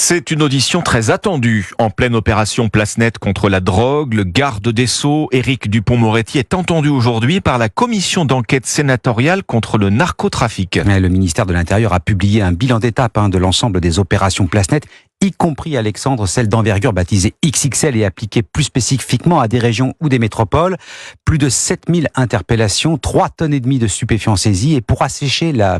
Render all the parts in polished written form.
C'est une audition très attendue. En pleine opération Place Nette contre la drogue, le garde des Sceaux, Éric Dupond-Moretti, est entendu aujourd'hui par la commission d'enquête sénatoriale contre le narcotrafic. Le ministère de l'Intérieur a publié un bilan d'étape de l'ensemble des opérations Place Nette, y compris, Alexandre, celle d'envergure baptisée XXL et appliquée plus spécifiquement à des régions ou des métropoles. Plus de 7000 interpellations, 3,5 tonnes de stupéfiants saisis. Et pour assécher la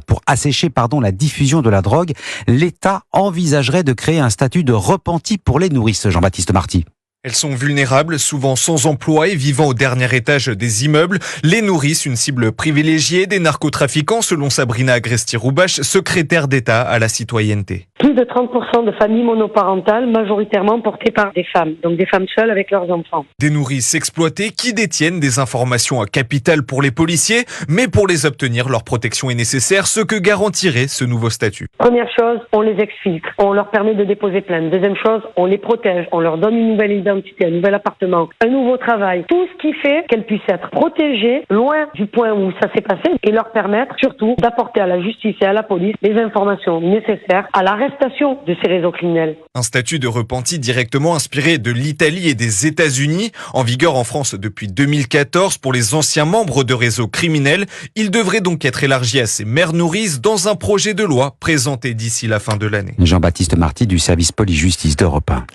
diffusion de la drogue, l'État envisagerait de créer un statut de repenti pour les nourrices, Jean-Baptiste Marty. Elles sont vulnérables, souvent sans emploi et vivant au dernier étage des immeubles. Les nourrices, une cible privilégiée des narcotrafiquants, selon Sabrina Agresti-Roubache, secrétaire d'État à la citoyenneté. Plus de 30% de familles monoparentales, majoritairement portées par des femmes, donc des femmes seules avec leurs enfants. Des nourrices exploitées qui détiennent des informations capitales pour les policiers, mais pour les obtenir, leur protection est nécessaire, ce que garantirait ce nouveau statut. Première chose, on les exfiltre, on leur permet de déposer plainte. Deuxième chose, on les protège, on leur donne une nouvelle identité, un nouvel appartement, un nouveau travail. Tout ce qui fait qu'elles puissent être protégées loin du point où ça s'est passé et leur permettre surtout d'apporter à la justice et à la police les informations nécessaires à l'arrestation de ces réseaux criminels. Un statut de repenti directement inspiré de l'Italie et des États-Unis, en vigueur en France depuis 2014 pour les anciens membres de réseaux criminels. Il devrait donc être élargi à ces mères nourrices dans un projet de loi présenté d'ici la fin de l'année. Jean-Baptiste Marty du service police-justice d'Europe 1.